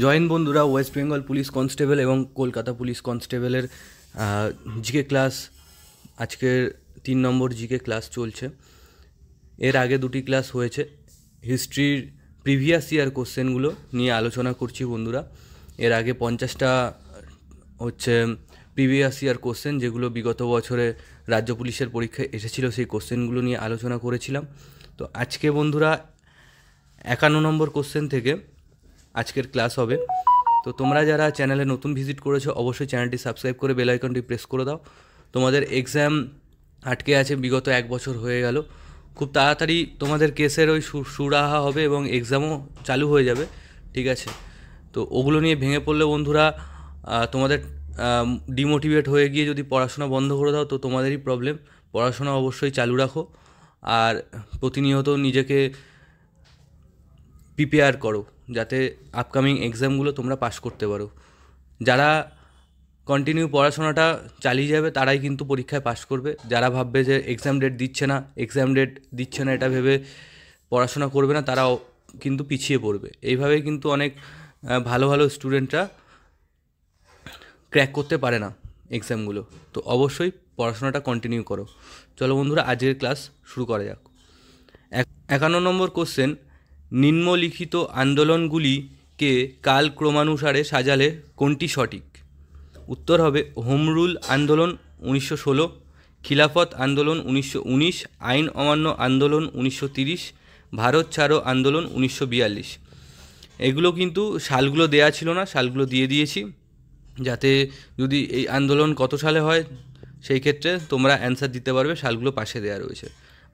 Join বন্ধুরা, West Bengal police constable এবং Kolkata police কনস্টেবলের জিকে ক্লাস আজকের 3 নম্বর জিকে ক্লাস চলছে। এর আগে 2টি ক্লাস হয়েছে। হিস্ট্রির প্রিভিয়াস ইয়ার কোশ্চেনগুলো নিয়ে আলোচনা করছি বন্ধুরা। এর আগে 50টা হচ্ছে প্রিভিয়াস ইয়ার কোশ্চেন, যেগুলো বিগত বছরে রাজ্য পুলিশের পরীক্ষায় এসেছিল, সেই কোশ্চেনগুলো নিয়ে আলোচনা করেছিলাম। তো আজকে বন্ধুরা 51 নম্বর কোশ্চেন থেকে আজকের ক্লাস হবে। তো তোমরা যারা চ্যানেলে নতুন ভিজিট করেছো, অবশ্যই চ্যানেলটি সাবস্ক্রাইব করে বেল আইকনটি প্রেস করে দাও। তোমাদের এক্সাম আটকে আছে, বিগত 1 বছর হয়ে গেল। খুব তাড়াতাড়ি তোমাদের কেসের ওই সুরাহা হবে এবং এক্সামও চালু হয়ে যাবে, ঠিক আছে? তো ওগুলো নিয়ে ভেঙে পড়লে বন্ধুরা তোমাদের ডিমোটিভেট হয়ে গিয়ে যদি পড়াশোনা বন্ধ করে দাও, তো তোমাদেরই প্রবলেম। পড়াশোনা অবশ্যই চালু রাখো আর প্রতিনিয়ত নিজেকে প্রিপেয়ার করো, যাতে আপকামিং এক্সামগুলো তোমরা পাস করতে পারো। যারা কন্টিনিউ পড়াশোনাটা চালিয়ে যাবে তারাই কিন্তু পরীক্ষায় পাস করবে। যারা ভাববে যে এক্সাম ডেট দিচ্ছে না এটা ভেবে পড়াশোনা করবে না, তারাও কিন্তু পিছিয়ে পড়বে। এইভাবেই কিন্তু অনেক ভালো ভালো স্টুডেন্টরা ক্র্যাক করতে পারে না এক্সামগুলো। তো অবশ্যই পড়াশোনাটা কন্টিনিউ করো। চলো বন্ধুরা, আজকের ক্লাস শুরু করা যাক। 51 নম্বর কোশ্চেন, নিম্নলিখিত আন্দোলনগুলিকে কালক্রমানুসারে সাজালে কোনটি সঠিক? উত্তর হবে হোম রুল আন্দোলন 1916, খিলাফত আন্দোলন 1919, আইন অমান্য আন্দোলন 1930, ভারত ছাড়ো আন্দোলন 1942। এগুলো কিন্তু সালগুলো দেয়া ছিল না, সালগুলো দিয়ে দিয়েছি, যাতে যদি এই আন্দোলন কত সালে হয় সেই ক্ষেত্রে তোমরা অ্যান্সার দিতে পারবে। সালগুলো পাশে দেওয়া রয়েছে।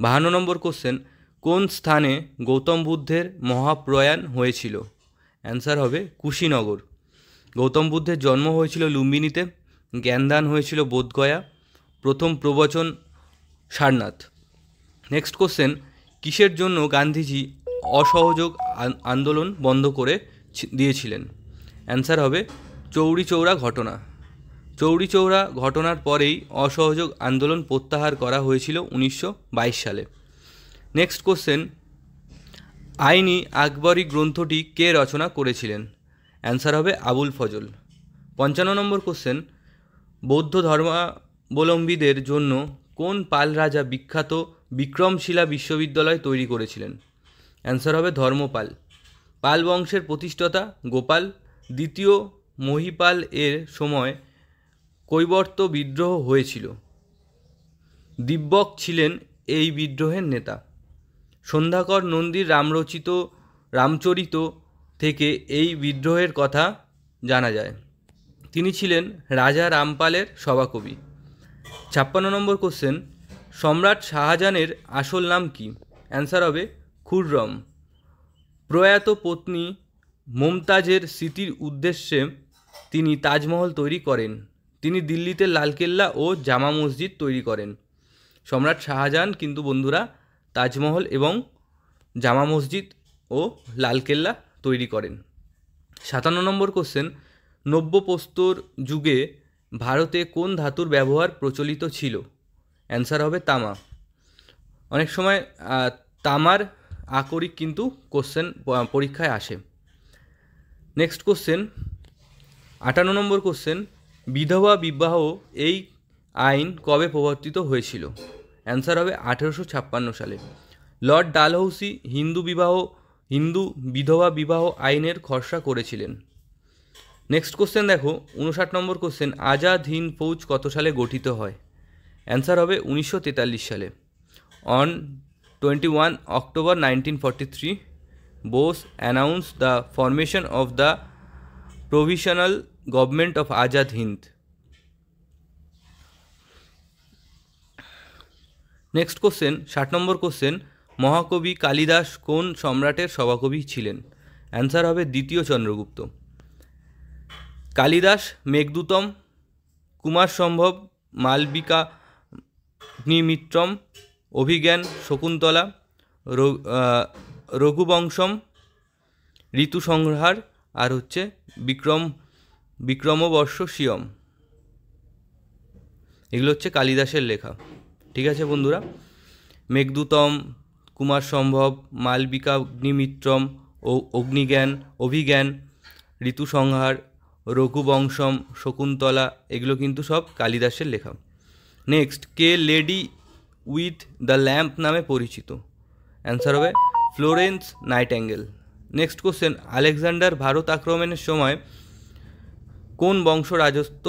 52 নম্বর কোশ্চেন, কোন স্থানে গৌতম বুদ্ধের মহাপ্রয়াণ হয়েছিল? অ্যান্সার হবে কুশীনগর। গৌতম বুদ্ধের জন্ম হয়েছিল লুম্বিনীতে, জ্ঞানদান হয়েছিল বোধগয়া, প্রথম প্রবচন সারনাথ। নেক্সট কোশ্চেন, কিসের জন্য গান্ধীজি অসহযোগ আন্দোলন বন্ধ করে দিয়েছিলেন? অ্যান্সার হবে চৌরি চৌরা ঘটনা। চৌরি চৌরা ঘটনার পরেই অসহযোগ আন্দোলন প্রত্যাহার করা হয়েছিল 1922 সালে। নেক্সট কোশ্চেন, আইনি আকবরী গ্রন্থটি কে রচনা করেছিলেন? অ্যান্সার হবে আবুল ফজল। 55 নম্বর কোশ্চেন, বৌদ্ধ ধর্মাবলম্বীদের জন্য কোন পাল রাজা বিখ্যাত বিক্রমশিলা বিশ্ববিদ্যালয় তৈরি করেছিলেন? অ্যান্সার হবে ধর্মপাল। পাল বংশের প্রতিষ্ঠাতা গোপাল দ্বিতীয় মহিপাল এর সময় কৈবর্ত বিদ্রোহ হয়েছিল। দিব্যক ছিলেন এই বিদ্রোহের নেতা। সন্ধ্যাকর নন্দীর রামচরিত থেকে এই বিদ্রোহের কথা জানা যায়। তিনি ছিলেন রাজা রামপালের সভাকবি। 56 নম্বর কোশ্চেন, সম্রাট শাহজাহানের আসল নাম কি? অ্যান্সার হবে খুররম। প্রয়াত পত্নী মমতাজের স্মৃতির উদ্দেশ্যে তিনি তাজমহল তৈরি করেন। তিনি দিল্লিতে লালকেল্লা ও জামা মসজিদ তৈরি করেন। সম্রাট শাহজাহান কিন্তু বন্ধুরা তাজমহল এবং জামা মসজিদ ও লালকেল্লা তৈরি করেন। 57 নম্বর কোশ্চেন, নব্যপ্রস্তর যুগে ভারতে কোন ধাতুর ব্যবহার প্রচলিত ছিল? অ্যান্সার হবে তামা। অনেক সময় তামার আকরিক কিন্তু কোশ্চেন পরীক্ষায় আসে। নেক্সট কোশ্চেন 58 নম্বর কোশ্চেন, বিধবা বিবাহ এই আইন কবে প্রবর্তিত হয়েছিল? অ্যান্সার হবে 1856 সালে। লর্ড ডালহৌসি হিন্দু বিধবা বিবাহ আইনের খসড়া করেছিলেন। নেক্সট কোশ্চেন দেখো 59 নম্বর কোশ্চেন, আজাদ হিন্দ ফৌজ কত সালে গঠিত হয়? অ্যান্সার হবে 1943 সালে। On 21 October 1943, Bose announce the formation of the provisional government of Azad Hind. Next question 60 number question, মহাকবি কালিদাস কোন সম্রাটের সভাকবি ছিলেন? অ্যান্সার হবে দ্বিতীয় চন্দ্রগুপ্ত। কালিদাস মেঘদূতম, কুমার সম্ভব মালবিকাগ্নিমিত্রম, অভিজ্ঞান শকুন্তলা, রঘুবংশম, ঋতুসংহার আর হচ্ছে বিক্রমবর্ষ সিয়ম। এগুলো হচ্ছে কালিদাসের লেখা। ঠিক আছে বন্ধুরা, মেঘদূতম, কুমার সম্ভব, মালবিকাগ্নিমিত্রম, অভিজ্ঞান, ঋতুসংহার, রঘুবংশম, শকুন্তলা এগুলো কিন্তু সব কালিদাসের লেখা। Next, K lady with the lamp নামে পরিচিত? অ্যান্সার হবে Florence Nightingale. Next question, Alexander Bharat আক্রমণের সময় কোন বংশ রাজত্ব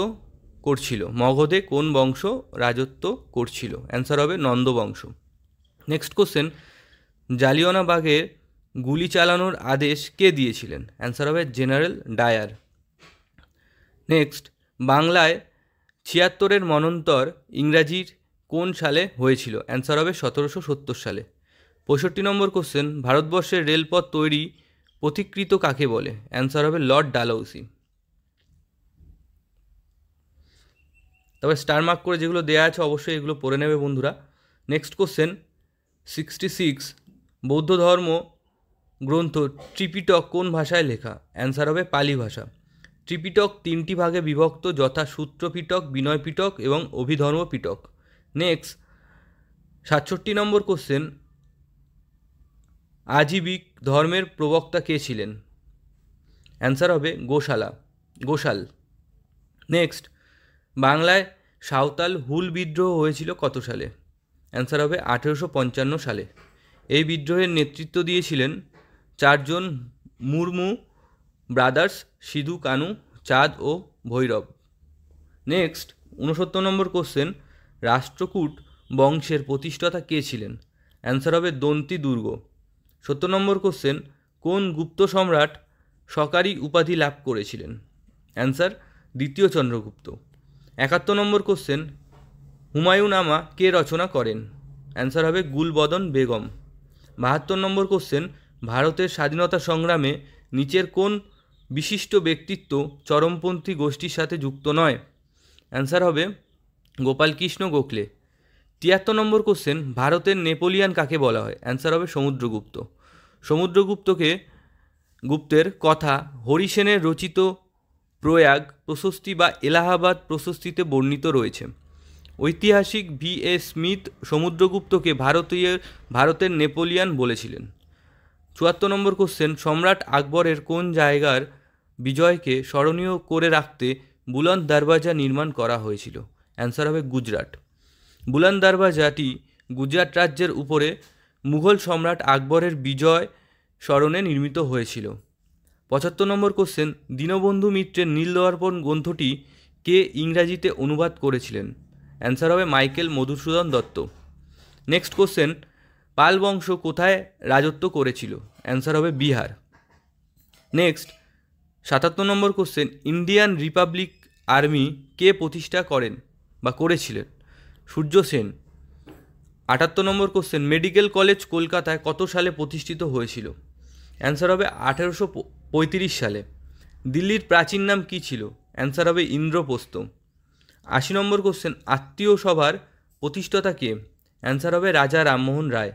করছিল? মগধে কোন বংশ রাজত্ব করছিল? অ্যান্সার হবে নন্দ বংশ। নেক্সট কোশ্চেন, জালিয়ানওয়ালাবাগে গুলি চালানোর আদেশ কে দিয়েছিলেন? অ্যান্সার হবে জেনারেল ডায়ার। নেক্সট, বাংলায় ৭৬-এর মন্বন্তর ইংরাজির কোন সালে হয়েছিল? অ্যান্সার হবে ১৭৭০ সালে। ৬৫ নম্বর কোশ্চেন, ভারতবর্ষের রেলপথ তৈরি পথিকৃৎ কাকে বলে? অ্যান্সার হবে লর্ড ডালহৌসি। তবে স্টার মার্ক করে যেগুলো দেওয়া আছে অবশ্যই এগুলো পড়ে নেবে বন্ধুরা। নেক্সট কোশ্চেন 66, বৌদ্ধ ধর্ম গ্রন্থ ত্রিপিটক কোন ভাষায় লেখা? অ্যান্সার হবে পালি ভাষা। ত্রিপিটক 3টি ভাগে বিভক্ত, যথা সূত্রপিটক, বিনয়পিটক এবং অভিধর্ম পিটক। নেক্সট 67 নম্বর কোশ্চেন, আজীবিক ধর্মের প্রবক্তা কে ছিলেন? অ্যান্সার হবে গোশাল। নেক্সট, বাংলায় সাঁওতাল হুল বিদ্রোহ হয়েছিল কত সালে? অ্যান্সার হবে 1855 সালে। এই বিদ্রোহের নেতৃত্ব দিয়েছিলেন 4 জন মুর্মু ব্রাদার্স, সিধু কানু, চাঁদ ও ভৈরব। নেক্সট 69 নম্বর কোশ্চেন, রাষ্ট্রকূট বংশের প্রতিষ্ঠাতা কে ছিলেন? অ্যান্সার হবে দন্তি দুর্গ। 70 নম্বর কোশ্চেন, কোন গুপ্ত সম্রাট সরকারি উপাধি লাভ করেছিলেন? অ্যান্সার দ্বিতীয় চন্দ্রগুপ্ত। 71 নম্বর কোশ্চেন, হুমায়ুনামা কে রচনা করেন? অ্যান্সার হবে গুলবদন বেগম। 72 নম্বর কোশ্চেন, ভারতের স্বাধীনতা সংগ্রামে নিচের কোন বিশিষ্ট ব্যক্তিত্ব চরমপন্থী গোষ্ঠীর সাথে যুক্ত নয়? অ্যান্সার হবে গোপালকৃষ্ণ গোখলে। 73 নম্বর কোশ্চেন, ভারতের নেপোলিয়ান কাকে বলা হয়? অ্যান্সার হবে সমুদ্রগুপ্ত। গুপ্তের কথা হরিসেনের রচিত প্রয়াগ প্রশস্তি বা এলাহাবাদ প্রশস্তিতে বর্ণিত রয়েছে। ঐতিহাসিক V.A. স্মিথ সমুদ্রগুপ্তকে ভারতের নেপোলিয়ান বলেছিলেন। 74 নম্বর কোশ্চেন, সম্রাট আকবরের কোন জায়গার বিজয়কে স্মরণীয় করে রাখতে বুলন্দ দরওয়াজা নির্মাণ করা হয়েছিল? অ্যান্সার হবে গুজরাট। বুলন্দ দরওয়াজাটি গুজরাট রাজ্যের উপরে মুঘল সম্রাট আকবরের বিজয় স্মরণে নির্মিত হয়েছিল। 75 নম্বর কোশ্চেন, দীনবন্ধু মিত্রের নীলদর্পণ গ্রন্থটি কে ইংরাজিতে অনুবাদ করেছিলেন? অ্যান্সার হবে Michael Madhusudan Dutt. Next question, Pala বংশ কোথায় রাজত্ব করেছিল? অ্যান্সার হবে Bihar. Next 77 number question, Indian republic army কে প্রতিষ্ঠা করেন বা করেছিলেন? Surya Sen. 78 number question, medical college কলকাতায় কত সালে প্রতিষ্ঠিত হয়েছিল? অ্যান্সার হবে 1835 সালে। দিল্লির প্রাচীন নাম কী ছিল? অ্যান্সার হবে ইন্দ্রপ্রস্থ। 80 নম্বর কোশ্চেন, আত্মীয় সভার প্রতিষ্ঠাতা কে? অ্যান্সার হবে রাজা রামমোহন রায়।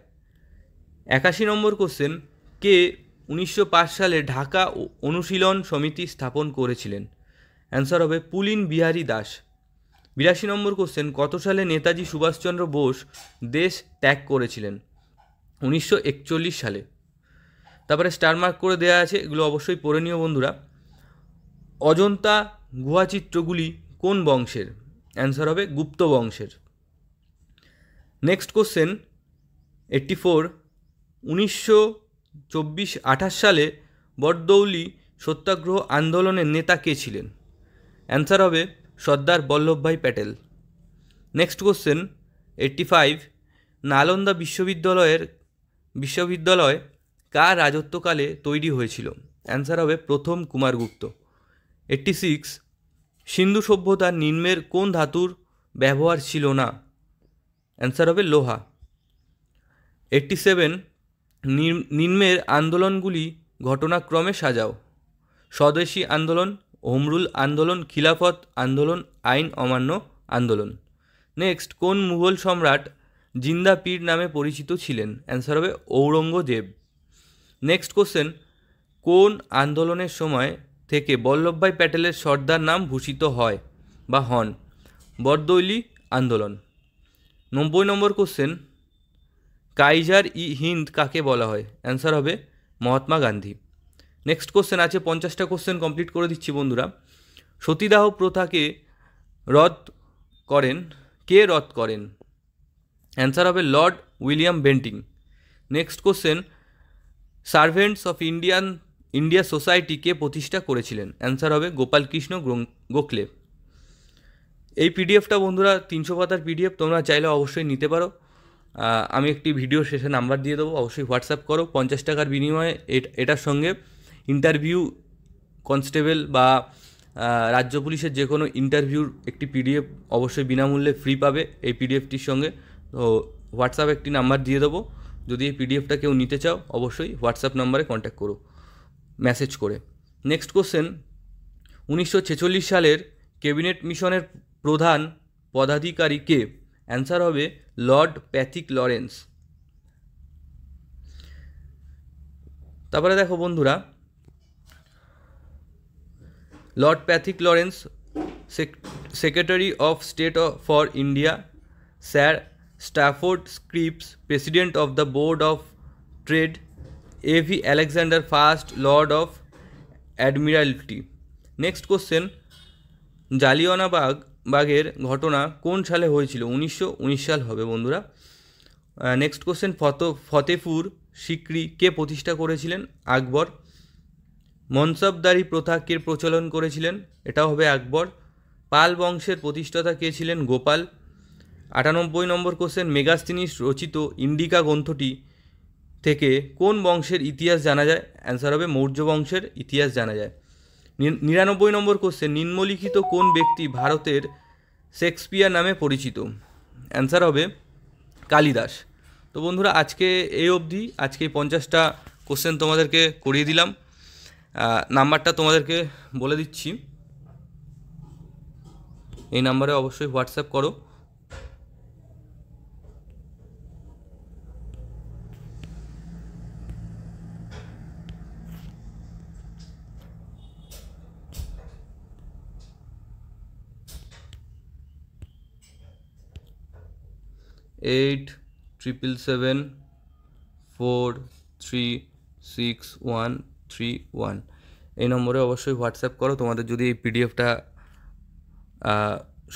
81 নম্বর কোশ্চেন, কে 1905 সালে ঢাকা অনুশীলন সমিতি স্থাপন করেছিলেন? অ্যান্সার হবে পুলিন বিহারী দাস। 82 নম্বর কোশ্চেন, কত সালে নেতাজি সুভাষচন্দ্র বোস দেশ ত্যাগ করেছিলেন? 1941 সালে। তারপরে স্টার মার্ক করে দেওয়া আছে, এগুলো অবশ্যই পড়ে নিও বন্ধুরা। অজন্তা গুহাচিত্রগুলি কোন বংশের? অ্যান্সার হবে গুপ্ত বংশের। নেক্সট কোশ্চেন 84, 1928 সালে বরদৌলি সত্যাগ্রহ আন্দোলনের নেতা কে ছিলেন? অ্যান্সার হবে সর্দার বল্লভভাই প্যাটেল। নেক্সট কোশ্চেন 85, নালন্দা বিশ্ববিদ্যালয় কার রাজত্বকালে তৈরি হয়েছিল? অ্যান্সার হবে প্রথম কুমারগুপ্ত। 86, সিন্ধু সভ্যতার নিম্নের কোন ধাতুর ব্যবহার ছিল না? অ্যান্সার হবে লোহা। 87, নিম্নের আন্দোলনগুলি ঘটনাক্রমে সাজাও। স্বদেশী আন্দোলন, হোমরুল আন্দোলন, খিলাফত আন্দোলন, আইন অমান্য আন্দোলন। নেক্সট, কোন মুঘল সম্রাট জিন্দা পীর নামে পরিচিত ছিলেন? অ্যান্সার হবে ঔরঙ্গজেব। নেক্সট কোশ্চেন, কোন আন্দোলনের সময় থেকে বল্লভভাই প্যাটেলের সর্দার নাম ভূষিত হয় বা হন? বরদৌলি আন্দোলন। 90 নম্বর কোশ্চেন, কাইজার ই হিন্দ কাকে বলা হয়? অ্যান্সার হবে মহাত্মা গান্ধী। নেক্সট কোশ্চেন আছে, 50টা কোশ্চেন কমপ্লিট করে দিচ্ছি বন্ধুরা। সতীদাহ প্রথাকে রদ করেন, কে রদ করেন? অ্যান্সার হবে Lord William Bentinck. Next question, servants of India society কে প্রতিষ্ঠা করেছিলেন? অ্যান্সার হবে গোপালকৃষ্ণ গোখলে। এই পিডিএফটা বন্ধুরা 300 পাতার পিডিএফ, তোমরা চাইলে অবশ্যই নিতে পারো। আমি একটি ভিডিও শেষে নাম্বার দিয়ে দেবো, অবশ্যই হোয়াটসঅ্যাপ করো। 50 টাকার বিনিময়ে এটার সঙ্গে ইন্টারভিউ, কনস্টেবল বা রাজ্য পুলিশের যে কোনো ইন্টারভিউর একটি পিডিএফ অবশ্যই বিনামূল্যে ফ্রি পাবে এই পিডিএফটির সঙ্গে। তো হোয়াটসঅ্যাপ একটি নাম্বার দিয়ে দেবো, যদি এই পিডিএফটা কেউ নিতে চাও অবশ্যই হোয়াটসঅ্যাপ নাম্বারে কন্ট্যাক্ট করো মেসেজ করে। নেক্সট কোশ্চেন, 1946 সালের ক্যাবিনেট মিশনের প্রধান পদাধিকারী কে? অ্যান্সার হবে লর্ড প্যাথিক লরেন্স। তারপরে দেখো বন্ধুরা, Lord Pethick Lawrence, secretary of state for India, sir Stafford Cripps, president of the board of trade, A V Alexander first lord of admiralty. Next question, জালিয়ানওয়ালাবাগের ঘটনা কোন সালে হয়েছিল? 1919 সাল হবে বন্ধুরা। নেক্সট কোশ্চেন, ফতেপুর সিক্রি কে প্রতিষ্ঠা করেছিলেন? আকবর। মনসবদারি প্রথা কে প্রচলন করেছিলেন? এটাও হবে আকবর। পাল বংশের প্রতিষ্ঠাতা কে ছিলেন? গোপাল। 98 নম্বর কোশ্চেন, মেগাস্তিনিস রচিত ইন্ডিকা গ্রন্থটি থেকে কোন বংশের ইতিহাস জানা যায়? অ্যান্সার হবে মৌর্য বংশের ইতিহাস জানা যায়। 99 নম্বর কোশ্চেন, নিম্নলিখিত কোন ব্যক্তি ভারতের শেক্সপিয়ার নামে পরিচিত? অ্যান্সার হবে কালিদাস। তো বন্ধুরা আজকে এই অবধি, আজকে 50টা কোশ্চেন তোমাদেরকে করিয়ে দিলাম। নাম্বারটা তোমাদেরকে বলে দিচ্ছি, এই নাম্বারে অবশ্যই হোয়াটসঅ্যাপ করো। এইট 777-436-131 এই নম্বরে অবশ্যই হোয়াটসঅ্যাপ করো তোমাদের যদি এই পিডিএফটা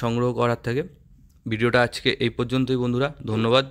সংগ্রহ করার থাকে। ভিডিওটা আজকে এই পর্যন্তই বন্ধুরা, ধন্যবাদ।